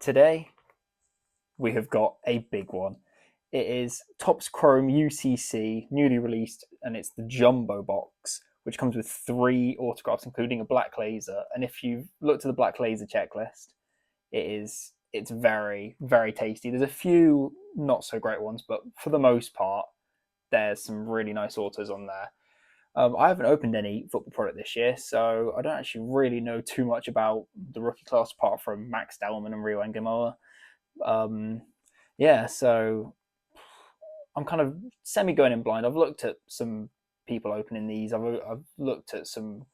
Today we have got a big one. It is Topps Chrome UCC, newly released, and it's the jumbo box, which comes with 3 autographs, including a black laser. And if you've looked at the black laser checklist, it's very, very tasty. There's a few not so great ones, but for the most part, there's some really nice autos on there. I haven't opened any football product this year, so I don't actually really know too much about the rookie class apart from Max Dellman and Rio Engamoa. Um, yeah, so I'm kind of semi going in blind. I've looked at some people opening these. I've looked at some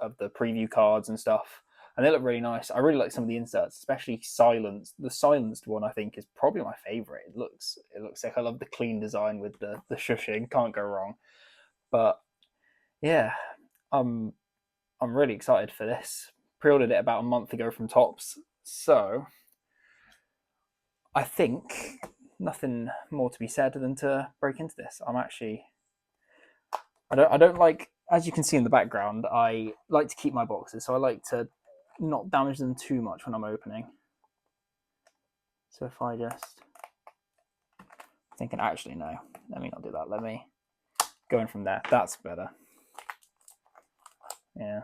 of the preview cards and stuff, and they look really nice. I really like some of the inserts, especially silenced. The silenced one I think is probably my favorite. It looks sick. I love the clean design with the shushing. Can't go wrong. But yeah, I'm I'm really excited for this. Pre-ordered it about a month ago from Topps, so I think nothing more to be said than to break into this. I don't like, as you can see in the background, I like to keep my boxes, so I like to not damage them too much when I'm opening. So if I just thinking, actually no, let me not do that. Let me go in from there. That's better. Yeah.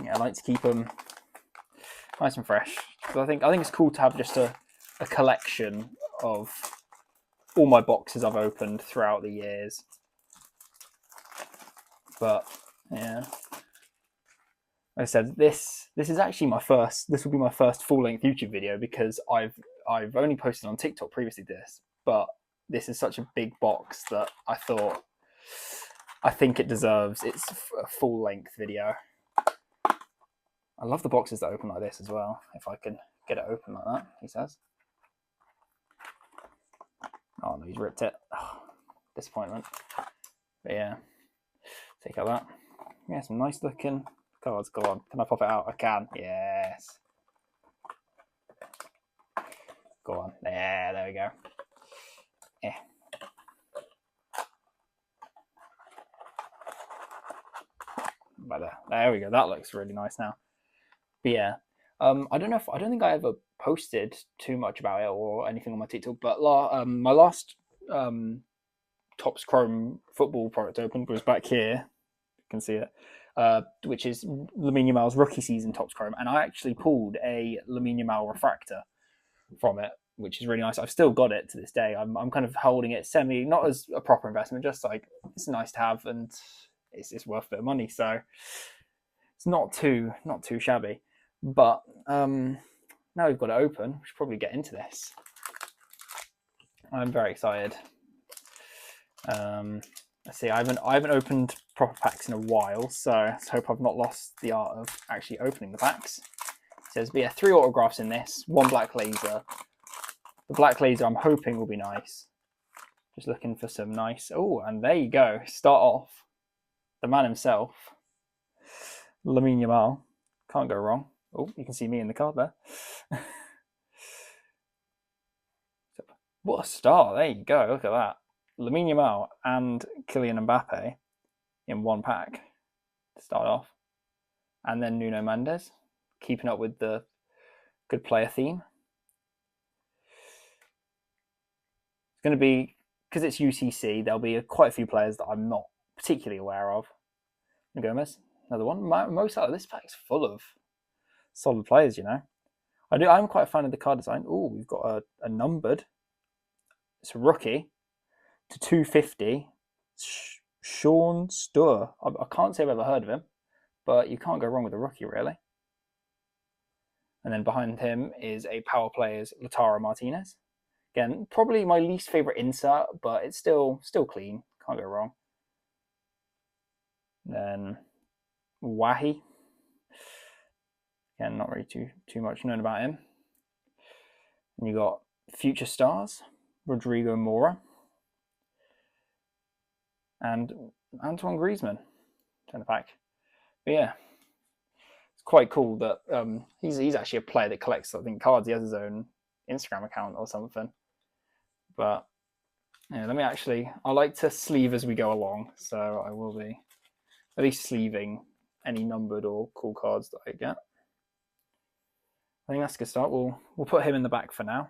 Yeah, I like to keep them nice and fresh. Because I think it's cool to have just a collection of all my boxes I've opened throughout the years. But yeah, like I said, this is actually my first. This will be my first full length YouTube video because I've only posted on TikTok previously to this, but this is such a big box that I think it deserves its a full length video. I love the boxes that open like this as well. If I can get it open like that, he says. Oh no, he's ripped it. Oh, disappointment. But yeah, take out that. Yeah, some nice looking cards. Go on. Can I pop it out? I can. Yes. Go on. There we go. Yeah. But there we go. That looks really nice now. But yeah, I don't think I ever posted too much about it or anything on my TikTok. But my last Topps Chrome football product opened was back here. You can see it, which is Lamine Yamal's rookie season Topps Chrome, and I actually pulled a Lamine Yamal refractor from it, which is really nice. I've still got it to this day. I'm kind of holding it not as a proper investment, just like it's nice to have, and it's worth a bit of money. So it's not too shabby. But now we've got it open, we should probably get into this. I'm very excited. Let's see. I haven't opened proper packs in a while, so let's hope I've not lost the art of actually opening the packs. It says, but yeah, 3 autographs in this, 1 black laser. The black laser I'm hoping will be nice. Just looking for some nice. Oh, and there you go. Start off. The man himself, Lamine Yamal. Can't go wrong. Oh, you can see me in the card there. What a start. There you go. Look at that. Lamine Yamal and Kylian Mbappe in 1 pack to start off. And then Nuno Mendes, keeping up with the good player theme. It's going to be, because it's UCC, there'll be quite a few players that I'm not particularly aware of. Gomez, another one. Most out of this pack's full of solid players, you know. I'm quite a fan of the card design. Oh, we've got a numbered. It's a rookie to 250. Sean Stur. I can't say I've ever heard of him, but you can't go wrong with a rookie, really. And then behind him is a power player's Lautaro Martinez. Again, probably my least favorite insert, but it's still clean. Can't go wrong. Then Wahi. Again, not really too much known about him. And you got future stars, Rodrigo Mora, and Antoine Griezmann in the pack. But yeah, it's quite cool that he's actually a player that collects, I think, cards. He has his own Instagram account or something. But yeah, I like to sleeve as we go along, so I will be at least sleeving any numbered or cool cards that I get. I think that's a good start. We'll put him in the back for now.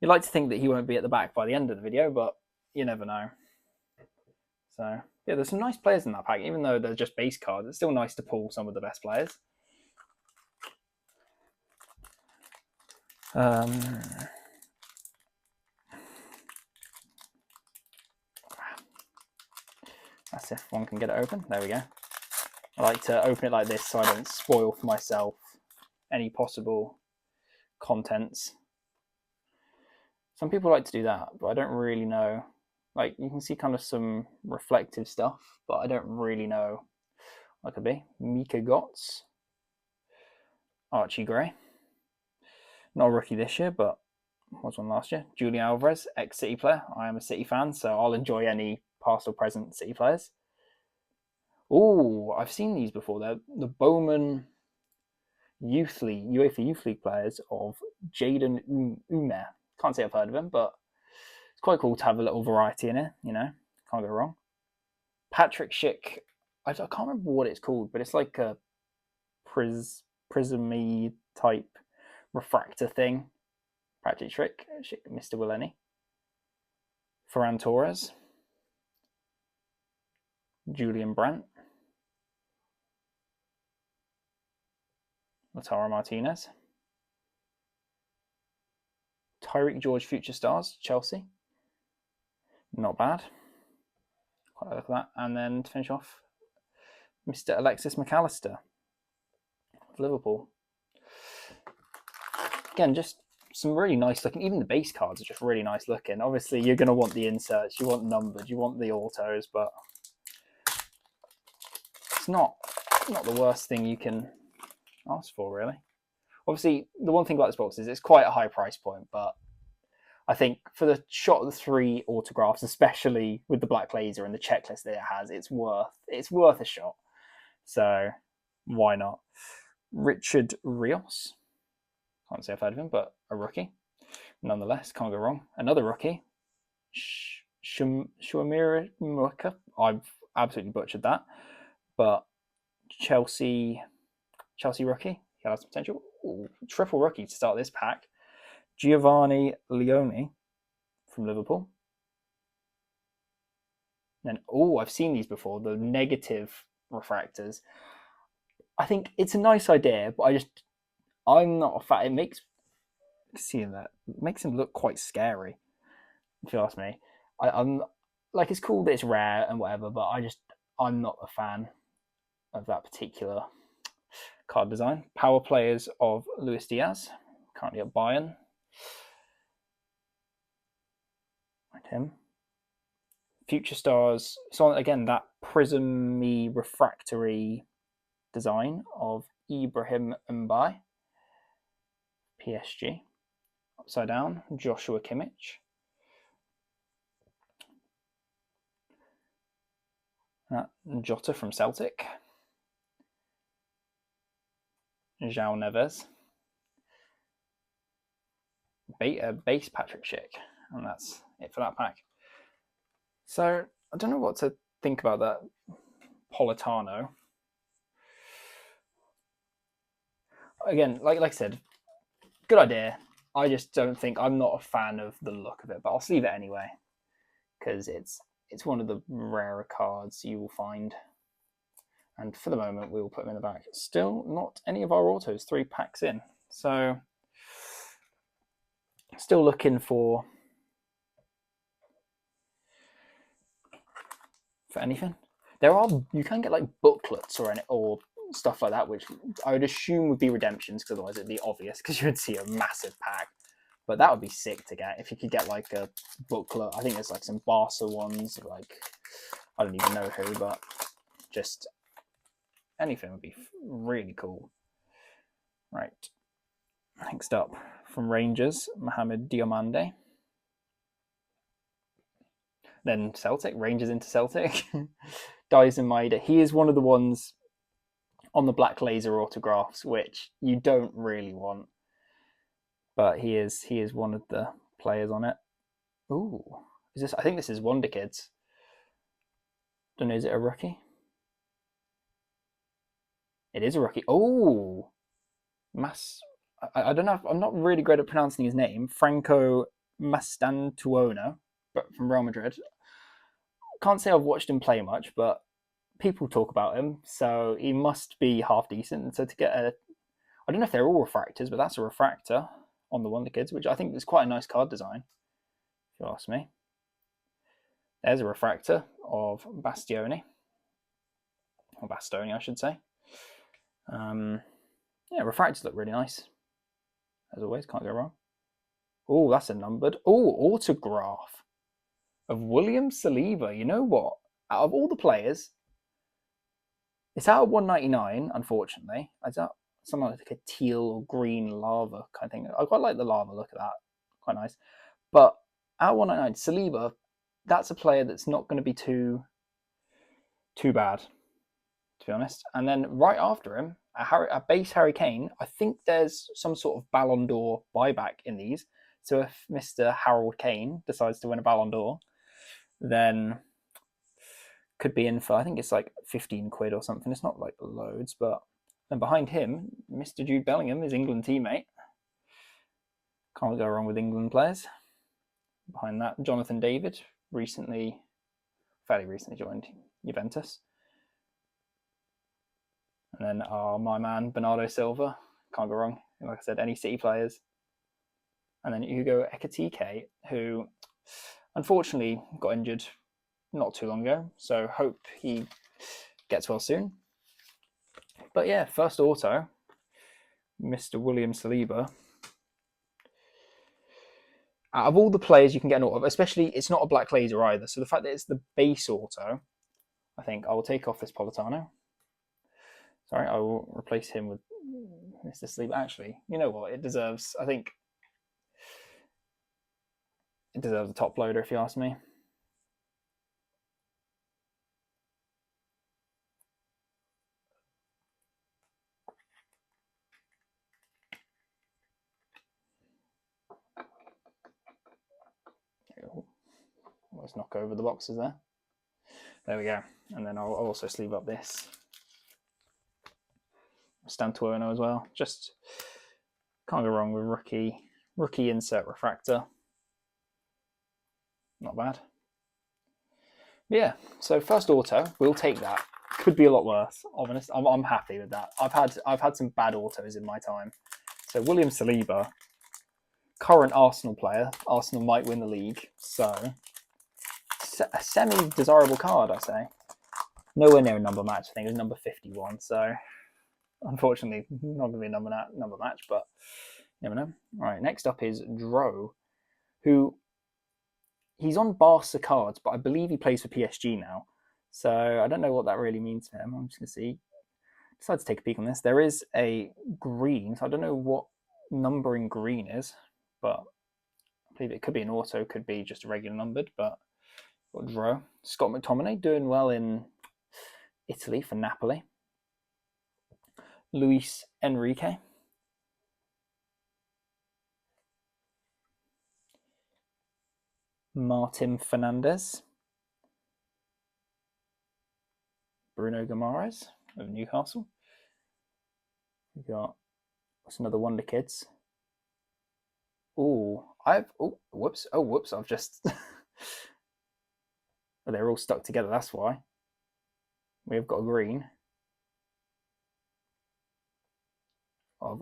You'd like to think that he won't be at the back by the end of the video, but you never know. So yeah, there's some nice players in that pack, even though they're just base cards. It's still nice to pull some of the best players. That's if one can get it open. There we go. I like to open it like this so I don't spoil for myself any possible contents. Some people like to do that, but I don't really know. Like, you can see kind of some reflective stuff, but I don't really know what could be. Mika Gotts, Archie Gray. Not a rookie this year, but was one last year. Julian Alvarez, ex-City player. I am a City fan, so I'll enjoy any past or present City players. Oh, I've seen these before. They're the Bowman UEFA Youth League players of Jaden Umer. Can't say I've heard of him, but it's quite cool to have a little variety in it, you know. Can't go wrong. Patrick Schick. I can't remember what it's called, but it's like a prismy type refractor thing. Patrick Schick, Mr. Willenny. Ferran Torres. Julian Brandt. Lautaro Martinez. Tyreek George, Future Stars, Chelsea. Not bad. Quite like that. And then to finish off, Mr. Alexis McAllister, Liverpool. Again, just some really nice looking. Even the base cards are just really nice looking. Obviously, you're going to want the inserts, you want numbered, you want the autos, but it's not the worst thing you can ask for, really. Obviously, the one thing about this box is it's quite a high price point, but I think for the shot of the 3 autographs, especially with the black laser and the checklist that it has, it's worth a shot. So why not? Richard Rios. Can't say I've heard of him, but a rookie. Nonetheless, can't go wrong. Another rookie. Shuamira Mwaka. I've absolutely butchered that. But Chelsea rookie. He has potential. Ooh, triple rookie to start this pack. Giovanni Leone from Liverpool. And I've seen these before, the negative refractors. I think it's a nice idea, but I'm not a fan. It makes him look quite scary, if you ask me. I'm like, it's cool that it's rare and whatever, but I'm not a fan of that particular card design. Power players of Luis Diaz, currently at Bayern. Like him. Future Stars. So again, that prismy refractory design of Ibrahim Mbaye. PSG. Upside down, Joshua Kimmich. Jota from Celtic. João Neves. Base Patrick Schick. And that's it for that pack. So I don't know what to think about that Politano. Again, like I said, good idea. I just don't think, I'm not a fan of the look of it, but I'll sleeve it anyway because it's one of the rarer cards you will find. And for the moment, we will put them in the back. Still not any of our autos 3 packs in. So still looking for anything. You can get like booklets or stuff like that, which I would assume would be redemptions, because otherwise it'd be obvious because you would see a massive pack. But that would be sick to get if you could get like a booklet. I think there's like some Barca ones, like I don't even know who, but just anything would be really cool. Right. Next up from Rangers, Mohamed Diomande. Then Celtic, Rangers into Celtic. Dyson Maeda. He is one of the ones on the black laser autographs which you don't really want, but he is one of the players on it. Ooh, I think this is Wonder Kids. Don't know, is it a rookie? It is a rookie. Oh, I don't know. I'm not really great at pronouncing his name. Franco Mastantuono, but from Real Madrid. Can't say I've watched him play much, but people talk about him, so he must be half decent. And so to get a, I don't know if they're all refractors, but that's a refractor on the Wonder Kids, which I think is quite a nice card design, if you ask me. There's a refractor of Bastioni, or Bastoni, I should say. Yeah, refractors look really nice. As always, can't go wrong. Oh, that's a numbered. Oh, autograph of William Saliba. You know what? Out of all the players, it's out of 199, unfortunately. It's out something like a teal or green lava kind of thing. I quite like the lava look at that. Quite nice. But out of 199, Saliba, that's a player that's not going to be too bad, to be honest. And then right after him, a base Harry Kane, I think there's some sort of Ballon d'Or buyback in these. So if Mr. Harold Kane decides to win a Ballon d'Or, then could be in for, I think it's like 15 quid or something. It's not like loads, but then behind him, Mr. Jude Bellingham, his England teammate. Can't go wrong with England players. Behind that, Jonathan David, fairly recently joined Juventus. And then my man, Bernardo Silva. Can't go wrong. Like I said, any City players. And then Hugo Ekitike, who unfortunately got injured not too long ago. So hope he gets well soon. But yeah, first auto, Mr. William Saliba. Out of all the players you can get an auto, especially it's not a black laser either. So the fact that it's the base auto, I think I will take off this Politano. Sorry, I will replace him with Mr. Saliba. Actually, you know what? It deserves, I think, it deserves a top loader if you ask me. Let's knock over the boxes there. There we go. And then I'll also sleeve up this Stantuono as well. Just can't go wrong with rookie insert refractor. Not bad. But yeah, so first auto, we'll take that. Could be a lot worse. Honest, I'm happy with that. I've had some bad autos in my time. So William Saliba, current Arsenal player. Arsenal might win the league, so a semi-desirable card, I say. Nowhere near a number match. I think it was number 51. So unfortunately, not going to be a number match, but you never know. All right, next up is Dro, who he's on Barca cards, but I believe he plays for PSG now. So I don't know what that really means for him. I'm just going to see. Decide to take a peek on this. There is a green, so I don't know what numbering green is, but I believe it could be an auto, could be just a regular numbered, but got Dro. Scott McTominay doing well in Italy for Napoli. Luis Enrique. Martin Fernandez. Bruno Guimaraes of Newcastle. We got what's another Wonder Kids. Whoops, I've just they're all stuck together, that's why. We've got a green. Of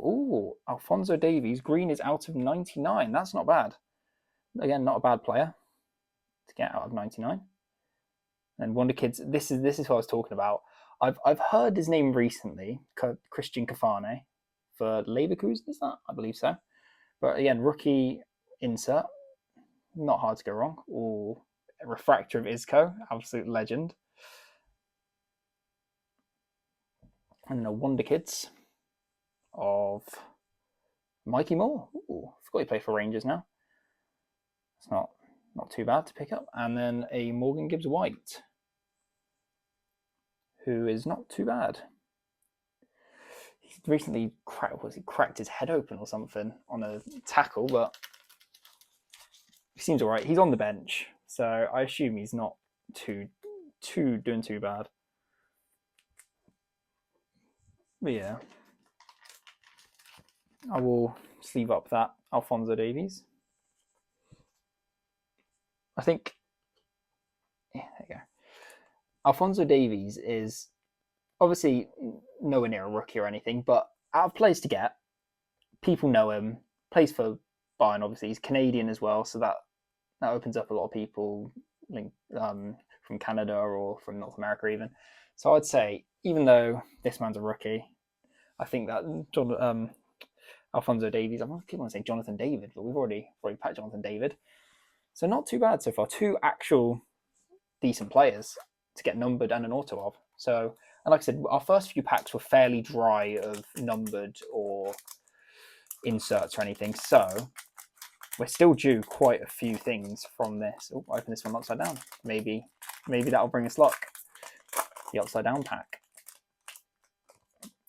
Alphonso Davies. Green is out of 99. That's not bad. Again, not a bad player to get out of 99. And Wonder Kids, this is what I was talking about. I've heard his name recently, Christian Cafane for Leverkusen, is that? I believe so. But again, rookie insert, not hard to go wrong. Or refractor of Isco, absolute legend. And the Wonder Kids of Mikey Moore. I forgot he played for Rangers now. It's not too bad to pick up. And then a Morgan Gibbs White, who is not too bad. He's recently cracked his head open or something on a tackle, but he seems all right. He's on the bench, so I assume he's not too doing too bad. But yeah, I will sleeve up that Alphonso Davies. I think, yeah, there you go. Alphonso Davies is obviously nowhere near a rookie or anything, but out of players to get, people know him. Plays for Bayern, obviously. He's Canadian as well, so that opens up a lot of people from Canada or from North America even. So I'd say, even though this man's a rookie, I think that Alphonso Davies, I keep want to say Jonathan David, but we've already packed Jonathan David. So not too bad so far. Two actual decent players to get numbered and an auto of. So, and like I said, our first few packs were fairly dry of numbered or inserts or anything. So we're still due quite a few things from this. Oh, I open this one upside down. Maybe that'll bring us luck. The upside down pack.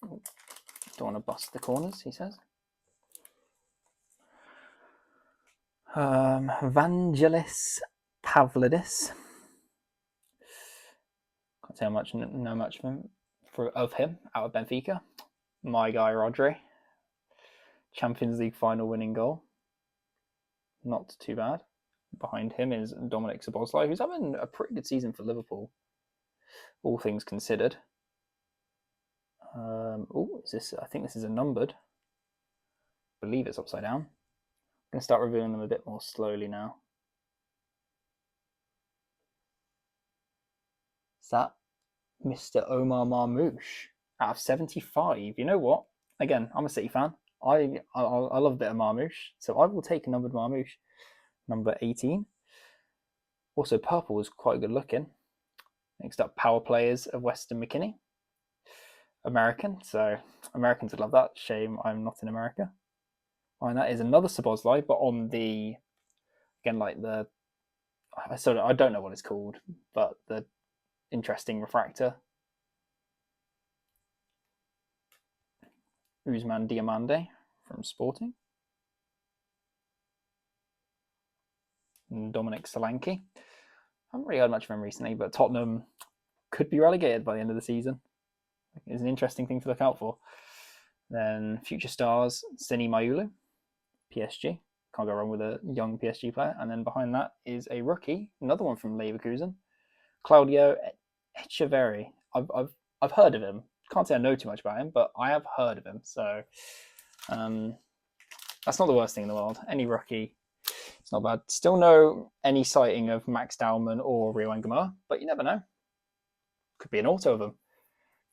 Don't want to bust the corners, he says. Vangelis Pavlidis. Can't say how much know much of him out of Benfica. My guy Rodri. Champions League final winning goal. Not too bad. Behind him is Dominic Szoboszlai, who's having a pretty good season for Liverpool, all things considered. Is this? I think this is a numbered. I believe it's upside down. I'm going to start revealing them a bit more slowly now. Is that Mr. Omar Marmoush out of 75? You know what? Again, I'm a City fan. I love a bit of Marmoush, so I will take a numbered Marmoush, number 18. Also, purple is quite good looking. Next up, power players of Weston McKennie. American, so Americans would love that. Shame I'm not in America. And that is another Szoboszlai, but on the, again, like the, I don't know what it's called, but the interesting refractor. Usman Diamande from Sporting. And Dominic Solanke. I haven't really heard much of him recently, but Tottenham could be relegated by the end of the season. It's an interesting thing to look out for. Then future stars, Sini Mayulu, PSG. Can't go wrong with a young PSG player. And then behind that is a rookie, another one from Leverkusen, Claudio Echeverri. I've heard of him. Can't say I know too much about him, but I have heard of him. So that's not the worst thing in the world. Any rookie, it's not bad. Still no any sighting of Max Dowman or Rio Angamoa, but you never know. Could be an auto of them.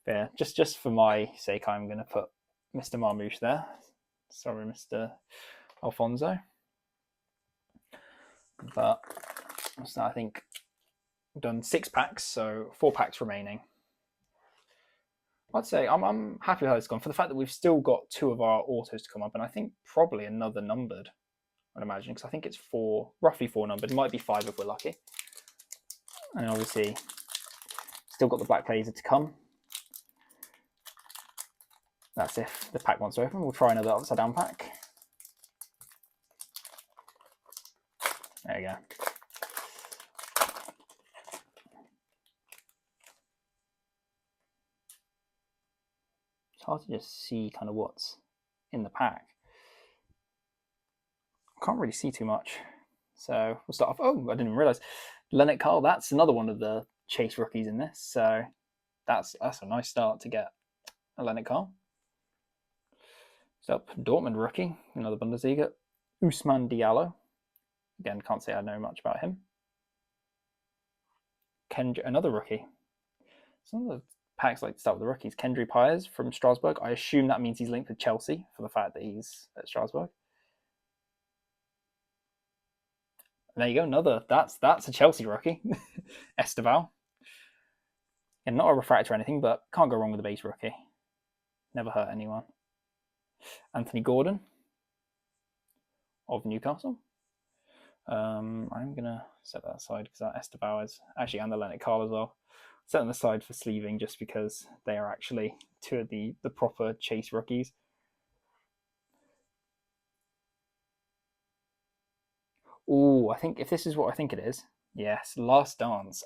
Yeah, just for my sake, I'm going to put Mr. Marmoush there. Sorry, Mr. Alfonso. But so I think I've done 6 packs, so 4 packs remaining. I'd say I'm happy with how it's gone for the fact that we've still got 2 of our autos to come up, and I think probably another numbered, I'd imagine, because I think it's roughly 4 numbered. It might be 5 if we're lucky. And obviously, still got the black laser to come. That's if the pack wants to open. We'll try another upside down pack. There you go. It's hard to just see kind of what's in the pack. I can't really see too much. So we'll start off. Oh, I didn't even realise. Lennart Carl, that's another one of the chase rookies in this. So that's a nice start to get a Lennart Carl. Up Dortmund rookie, another Bundesliga. Ousmane Diallo. Again, can't say I know much about him. Another rookie. Some of the packs like to start with the rookies. Kendry Pires from Strasbourg. I assume that means he's linked with Chelsea for the fact that he's at Strasbourg. And there you go, another. That's a Chelsea rookie. Esteval. And not a refractor or anything, but can't go wrong with a base rookie. Never hurt anyone. Anthony Gordon of Newcastle. I'm going to set that aside because that Esteban is actually, and the Lennart Carl as well. Set them aside for sleeving just because they are actually 2 of the proper chase rookies. Oh, I think if this is what I think it is, yes, Last Dance.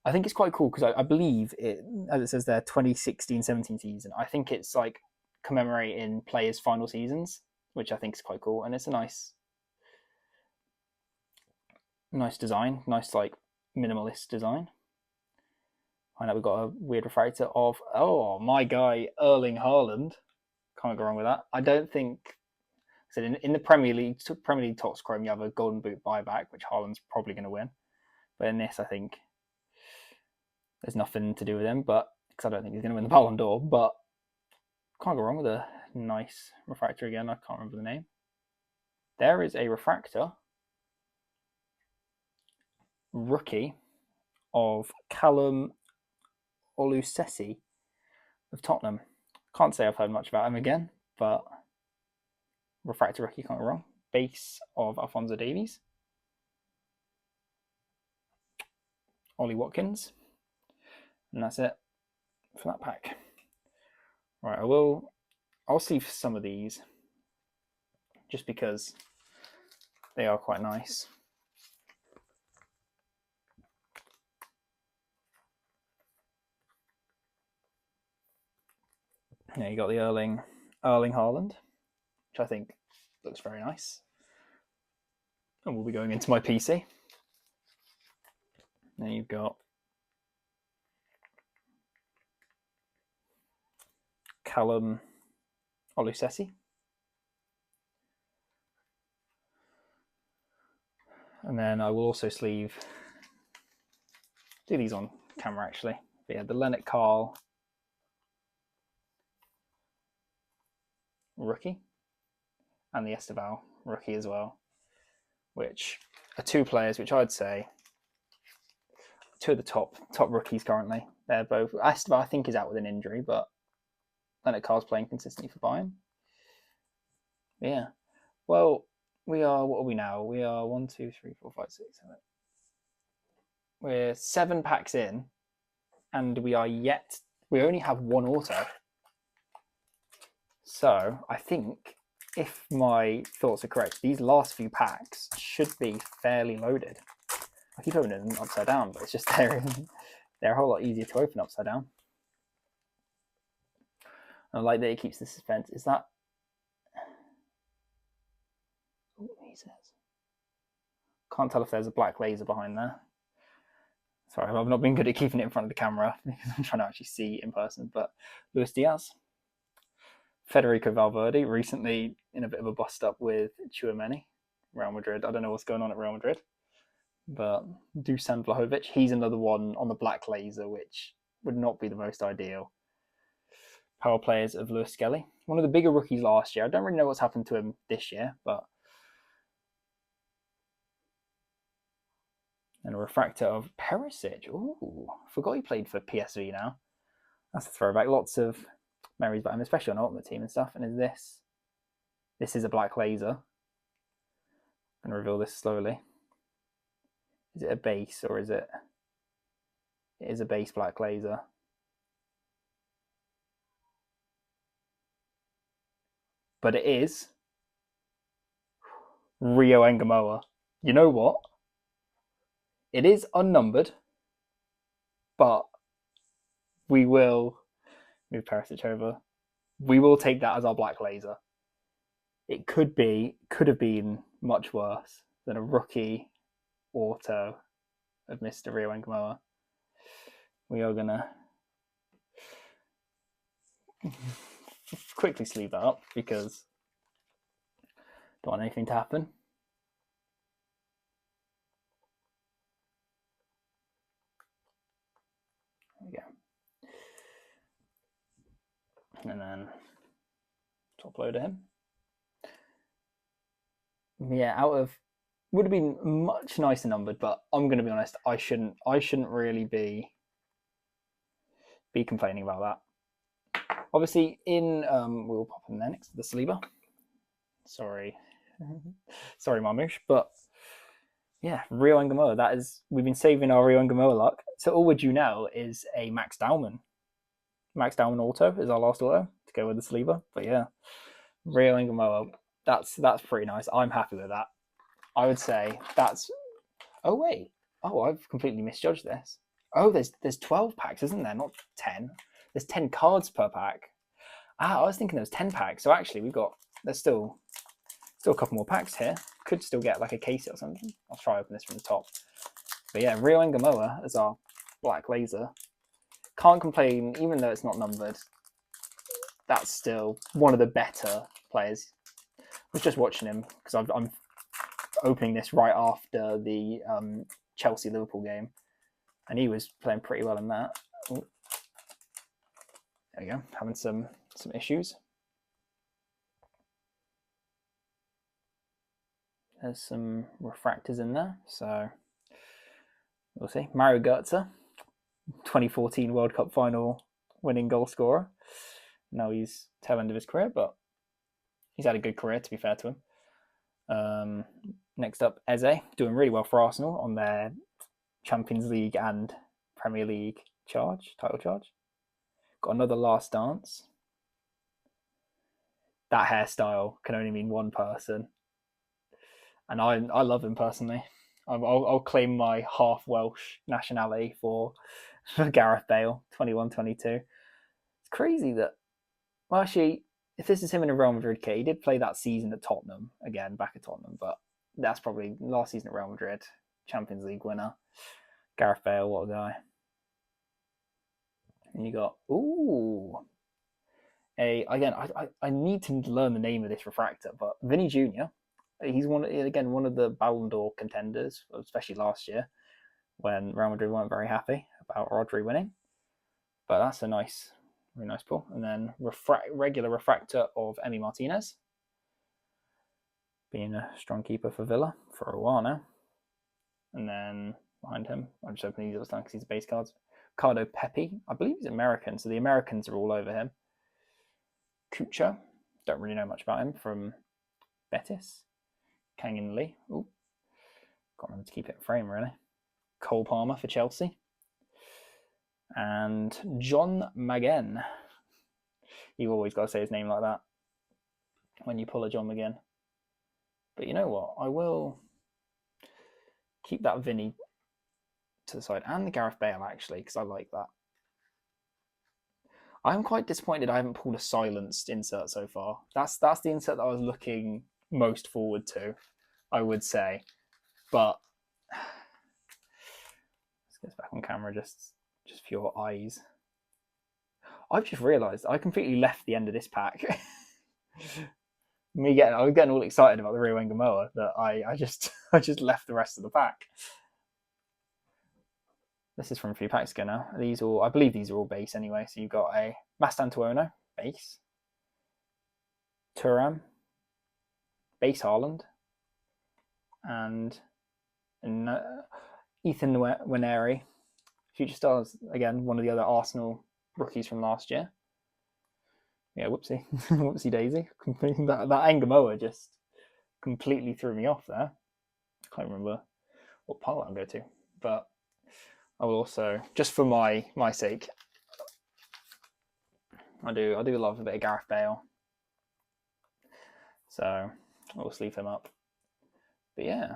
I think it's quite cool because I believe it, as it says there, 2016-17 season. I think it's like commemorating players' final seasons, which I think is quite cool, and it's a nice design, nice like minimalist design. I know we've got a weird refractor of my guy Erling Haaland. Can't go wrong with that. I don't think. So in the Premier League Topps Chrome, you have a Golden Boot buyback, which Haaland's probably going to win. But in this, I think there's nothing to do with him, but because I don't think he's going to win the Ballon d'Or. But can't go wrong with a nice refractor again. I can't remember the name. There is a refractor rookie of Callum Oluseyi of Tottenham. Can't say I've heard much about him again, but refractor rookie, can't go wrong. Base of Alphonso Davies. Ollie Watkins. And that's it for that pack. Right, I'll sleeve some of these just because they are quite nice. Yeah, you got the Erling Haaland, which I think looks very nice. And we'll be going into my PC. Then you've got Callum Oluseyi. And then I will also do these on camera actually. But yeah, the Lennart Carl rookie and the Esteval rookie as well, which are two players which I'd say two of the top rookies currently. They're both. Esteval I think is out with an injury, but Lennart Carl's playing consistently for Bayern. Yeah. Well, what are we now? We are 1, 2, 3, 4, 5, 6, 7. We're 7 packs in, and we only have one auto. So I think, if my thoughts are correct, these last few packs should be fairly loaded. I keep opening them upside down, but it's just they're a whole lot easier to open upside down. And I like that it keeps the suspense. Is that? Oh, he says. Can't tell if there's a black laser behind there. Sorry, I've not been good at keeping it in front of the camera because I'm trying to actually see it in person. But Luis Diaz, Federico Valverde, recently in a bit of a bust up with Tchouaméni, Real Madrid. I don't know what's going on at Real Madrid. But Dusan Vlahovic, he's another one on the black laser, which would not be the most ideal. Power players of Lewis Skelly, one of the bigger rookies last year. I don't really know what's happened to him this year, but. And a refractor of Perisic. Ooh, forgot he played for PSV now. That's a throwback. Lots of memories about him, especially on Ultimate Team and stuff. And is this? This is a black laser. I'm going to reveal this slowly. Is it a base or is it? It is a base black laser. But it is Rio Engamoa. You know what? It is unnumbered, but we will move Perisic over. We will take that as our black laser. It could have been much worse than a rookie auto of Mr. Rio Engamoa. We are gonna quickly sleeve that up because I don't want anything to happen. There we go. And then top loader him. Yeah, would have been much nicer numbered, but I'm going to be honest. I shouldn't really be complaining about that. Obviously, we'll pop him there next to the Saliba. Sorry, Marmouche, but yeah, Rio Engamoa. We've been saving our Rio Engamoa luck. So all we're due now is a Max Dowman. Max Dowman auto is our last auto to go with the Saliba. But yeah, Rio Engamoa. That's pretty nice. I'm happy with that. I would say that's. Oh wait. Oh, I've completely misjudged this. Oh, there's 12 packs, isn't there? Not 10. There's 10 cards per pack. I was thinking there was 10 packs. So actually, there's still a couple more packs here. Could still get like a case or something. I'll try open this from the top. But yeah, Rio Engamoa as our black laser. Can't complain, even though it's not numbered. That's still one of the better players. I was just watching him because I'm opening this right after the Chelsea-Liverpool game, and he was playing pretty well in that. Ooh. There we go, having some issues. There's some refractors in there, so we'll see. Mario Götze, 2014 World Cup final winning goal scorer. Now he's tail end of his career, but he's had a good career, to be fair to him. Next up, Eze, doing really well for Arsenal on their Champions League and Premier League title charge. Got another Last Dance. That hairstyle can only mean one person, and I love him personally. I'll claim my half Welsh nationality for Gareth Bale, 21-22. It's crazy that, well, actually, if this is him in a Real Madrid kit, he did play that season at Tottenham, again, back at Tottenham, but that's probably last season at Real Madrid, Champions League winner. Gareth Bale, what a guy. And you got, I need to learn the name of this refractor, but Vinny Jr., he's one of the Ballon d'Or contenders, especially last year when Real Madrid weren't very happy about Rodri winning. But that's a really nice pull. And then regular refractor of Emi Martinez, being a strong keeper for Villa for a while now. And then behind him, I'm just opening these because he's base cards. Ricardo Pepi, I believe he's American, so the Americans are all over him. Kucha, don't really know much about him, from Betis. Kang-in Lee, got to remember to keep it in frame, really. Cole Palmer for Chelsea. And John McGinn. You've always got to say his name like that when you pull a John McGinn. But you know what? I will keep that Vinny to the side, and the Gareth Bale, actually, because I like that. I'm quite disappointed I haven't pulled a silenced insert so far. That's the insert that I was looking most forward to, I would say. But let's get back on camera just for your eyes. I've just realised I completely left the end of this pack. I was getting all excited about the Rio Engamoa that I just left the rest of the pack. This is from a few packs ago now. I believe these are all base anyway. So you've got a Mastantuono base, Thuram base Haaland, and Ethan Nwaneri, Future Stars, again, one of the other Arsenal rookies from last year. Yeah, whoopsie daisy. That Engamoa just completely threw me off there. I can't remember what pile I'll go to, but I will also, just for my sake, I do love a bit of Gareth Bale, so I'll sleeve him up. But yeah,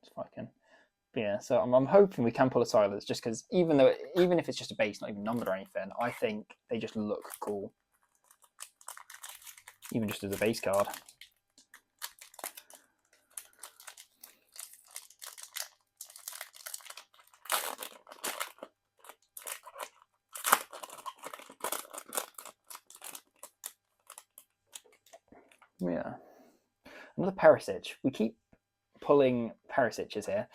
if I can. But yeah, so I'm hoping we can pull a silence, just because even if it's just a base, not even numbered or anything, I think they just look cool, even just as a base card. Yeah, another Perisic. We keep pulling Perisic's here.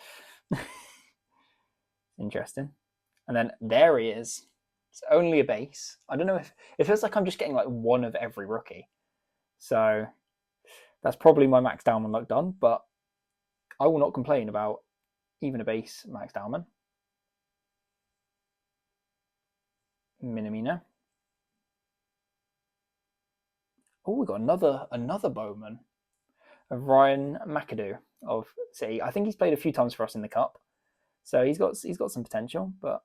Interesting. And then there he is. It's only a base. I don't know if it feels like I'm just getting like one of every rookie. So that's probably my Max Dowman luck done, but I will not complain about even a base Max Dowman. Minamino. Oh, we got another Bowman of Ryan McAdoo of City. I think he's played a few times for us in the cup, so he's got some potential. But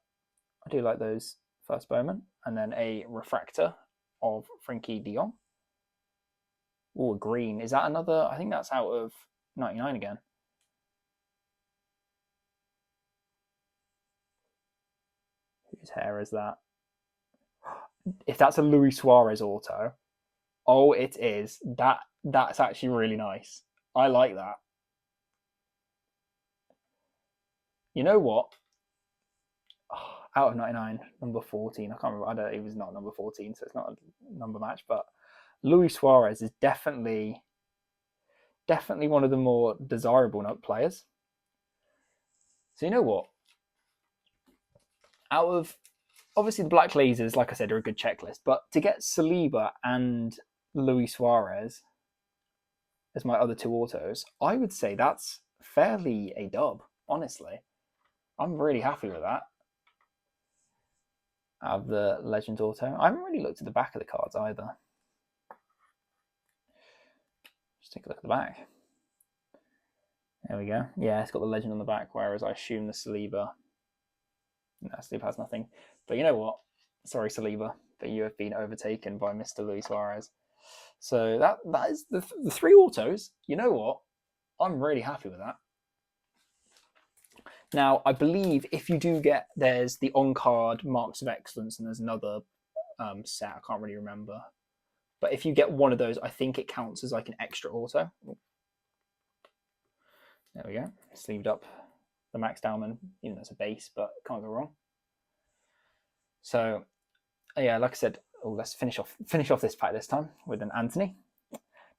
I do like those first Bowman, and then a refractor of Frenkie de Jong. Oh, a green. Is that another? I think that's out of 99 again. Whose hair is that? If that's a Luis Suarez auto, oh, it is. That's actually really nice. I like that. You know what? Oh, out of 99, number 14. I can't remember. I don't. It was not number 14, so it's not a number match. But Luis Suarez is definitely one of the more desirable players. So you know what? Out of obviously the Black Lasers, like I said, are a good checklist, but to get Saliba and Luis Suarez as my other two autos, I would say that's fairly a dub, honestly. I'm really happy with that. Out of the Legend auto, I haven't really looked at the back of the cards either. Just take a look at the back. There we go. Yeah, it's got the Legend on the back, whereas I assume the Saliba. No, Saliba has nothing. But you know what? Sorry, Saliba, but you have been overtaken by Mr. Luis Suarez. So that is the three autos. You know what? I'm really happy with that. Now, I believe if you do get, there's the on-card Marks of Excellence, and there's another set, I can't really remember. But if you get one of those, I think it counts as like an extra auto. There we go. Sleeved up the Max Dowman, even though it's a base, but can't go wrong. So, yeah, like I said, let's finish off this pack this time with an Anthony.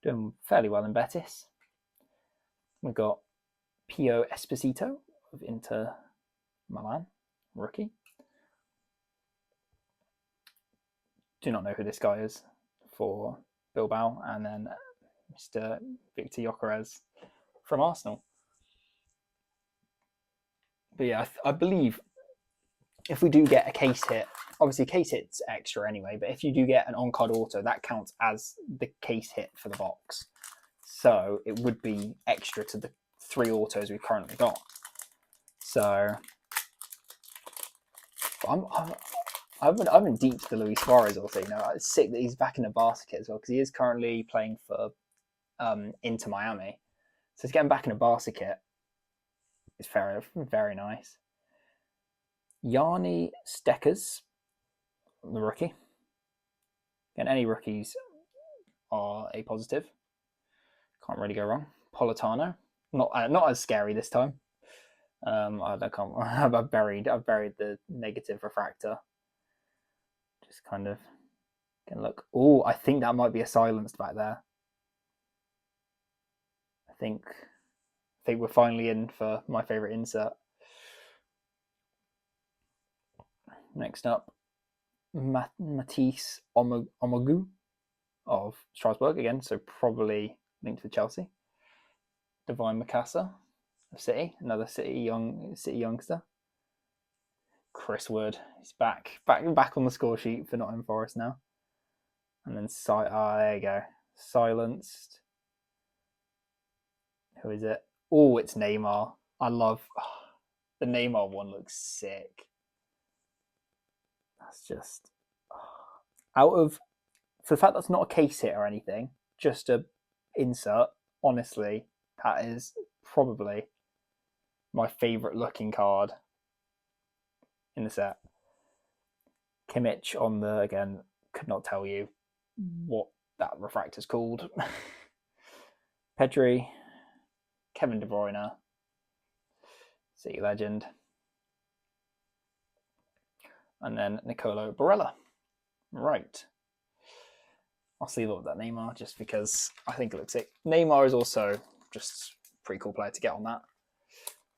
Doing fairly well in Betis. We've got Pio Esposito of Inter Milan, rookie. Do not know who this guy is for Bilbao. And then Mr. Victor Gyökeres from Arsenal. But yeah, I believe if we do get a case hit, obviously case hit's extra anyway, but if you do get an on-card auto, that counts as the case hit for the box. So it would be extra to the three autos we've currently got. So I've been deep to the Luis Suarez auto. You know, it's sick that he's back in the Barca kit as well, because he is currently playing for Inter Miami. So he's getting back in a Barca kit. It's very, very nice. Yanni Steckers, the rookie. Again, any rookies are a positive. Can't really go wrong. Politano, not as scary this time. I've buried the negative refractor. Just kind of can look. Oh, I think that might be a silenced back there. I think we're finally in for my favorite insert. Next up, Matisse Omogu of Strasbourg again, so probably linked with Chelsea. Divine Mikasa of City, another City youngster. Chris Wood, he's back on the score sheet for Nottingham Forest now. And then there you go, silenced. Who is it? Oh, it's Neymar. I love the Neymar one. Looks sick. That's just out of, for the fact that's not a case hit or anything, just a insert. Honestly, that is probably my favorite looking card in the set. Kimmich on the, again, could not tell you what that refractor's called. Pedri, Kevin De Bruyne, City legend, and then Nicolo Barella. Right. I'll leave up that Neymar just because I think it looks sick. Neymar is also just a pretty cool player to get on that.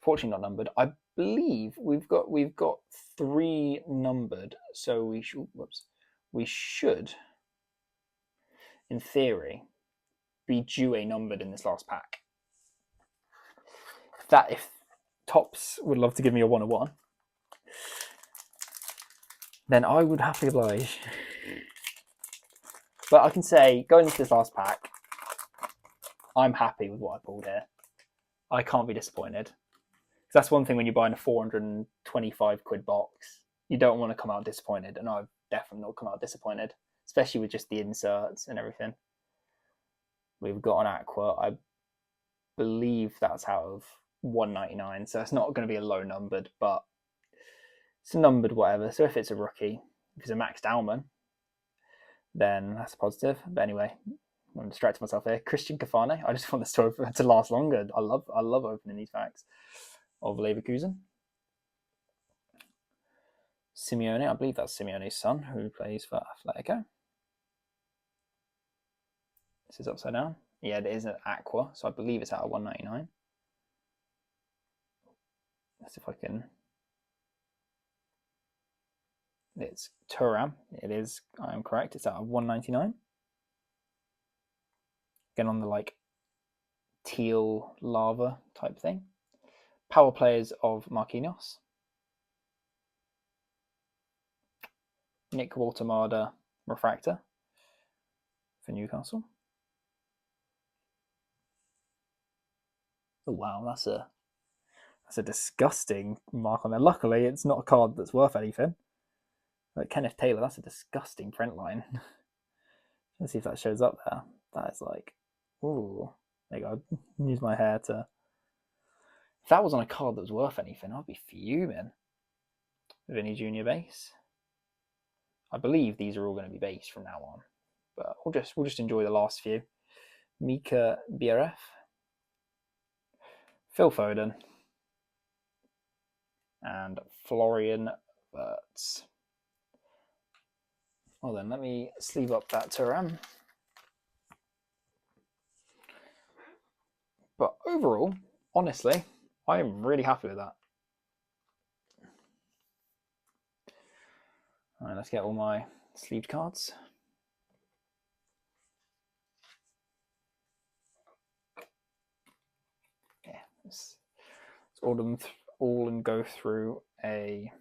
Fortunately not numbered. I believe we've got 3 numbered, so we should, in theory, be due a numbered in this last pack. If Tops would love to give me a 101, then I would happily oblige. But I can say, going into this last pack, I'm happy with what I pulled here. I can't be disappointed. That's one thing when you're buying a 425 quid box. You don't want to come out disappointed, and I've definitely not come out disappointed, especially with just the inserts and everything. We've got an Aqua. I believe that's out of 199, so it's not going to be a low numbered, but it's a numbered whatever. So if it's a rookie, if it's a Max Dowman, then that's a positive. But anyway, I'm distracting myself here. Christian Cafane. I just want this to last longer. I love opening these packs of Leverkusen. Simeone, I believe that's Simeone's son, who plays for Atletico. This is upside down. Yeah, it is an Aqua, so I believe it's out of 199. Let's see if I can. It's Thuram. It is. I am correct. It's out of 199. Again on the like teal lava type thing. Power players of Marquinhos. Nick Waltermada refractor for Newcastle. Oh wow, that's a disgusting mark on there. Luckily, it's not a card that's worth anything. Like Kenneth Taylor, that's a disgusting print line. Let's see if that shows up there. That is like, ooh, there you go. Use my hair to. If that was on a card that was worth anything, I'd be fuming. Vinny Junior base. I believe these are all going to be base from now on, but we'll just enjoy the last few. Mika BRF, Phil Foden, and Florian Wirtz. Well then, let me sleeve up that Thuram. But overall, honestly, I am really happy with that. All right, let's get all my sleeved cards. Yeah, let's order them all and go through a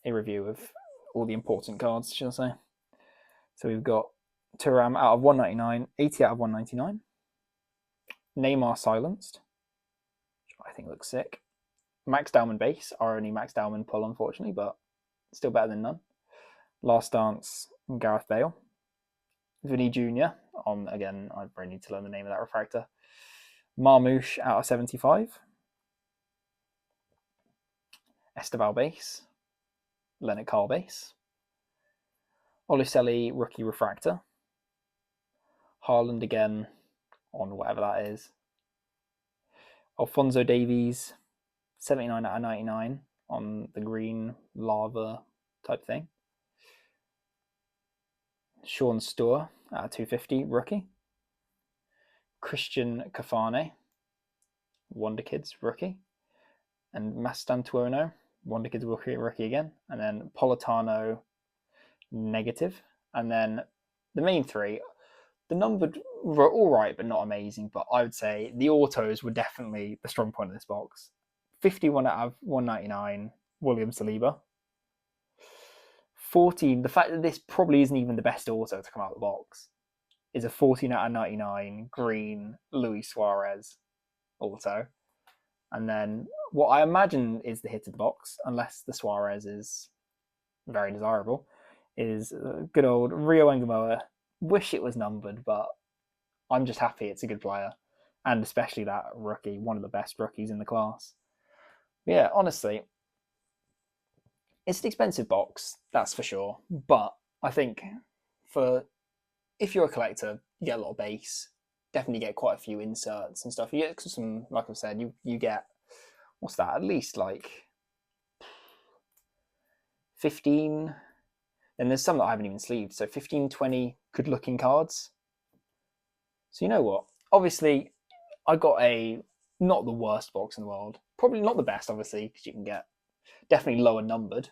review of all the important cards, should I say. So we've got Thuram out of 199, 80 out of 199. Neymar silenced, which I think looks sick. Max Dowman base, our only Max Dowman pull, unfortunately, but still better than none. Last Dance, Gareth Bale. Vinny Jr. on, again, I probably need to learn the name of that refractor. Marmouche out of 75. Esteval base. Leonard Carl base. Oluselli rookie refractor. Haaland again on whatever that is. Alphonso Davies, 79 out of 99 on the green lava type thing. Sean Stour out of 250 rookie. Christian Cafane, Wonder Kids rookie. And Mastantuono, Wonder Kids rookie again. And then Politano negative. And then the main three, the numbered were all right, but not amazing. But I would say the autos were definitely the strong point of this box. 51 out of 199, William Saliba. 14, the fact that this probably isn't even the best auto to come out of the box, is a 14 out of 99 green Luis Suarez auto. And then what I imagine is the hit of the box, unless the Suarez is very desirable, is good old Rio Engamoa. Wish it was numbered, but I'm just happy it's a good player. And especially that rookie, one of the best rookies in the class. Yeah, honestly, it's an expensive box, that's for sure. But I think if you're a collector, you get a lot of base. Definitely get quite a few inserts and stuff. You get some, like I've said, you get, what's that? At least like 15. And there's some that I haven't even sleeved. So 15, 20 good looking cards. So you know what? Obviously, I got not the worst box in the world. Probably not the best, obviously, because you can get definitely lower numbered.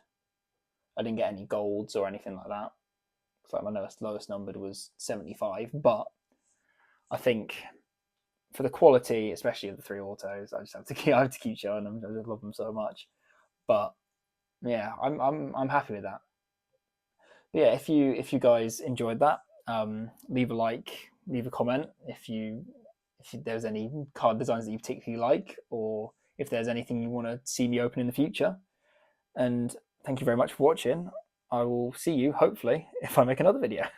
I didn't get any golds or anything like that. So my lowest numbered was 75. But I think for the quality, especially of the three autos, I have to keep showing them. I just love them so much. But yeah, I'm happy with that. But yeah, if you guys enjoyed that, leave a like, leave a comment if there's any card designs that you particularly like, or if there's anything you want to see me open in the future. And thank you very much for watching. I will see you, hopefully, if I make another video.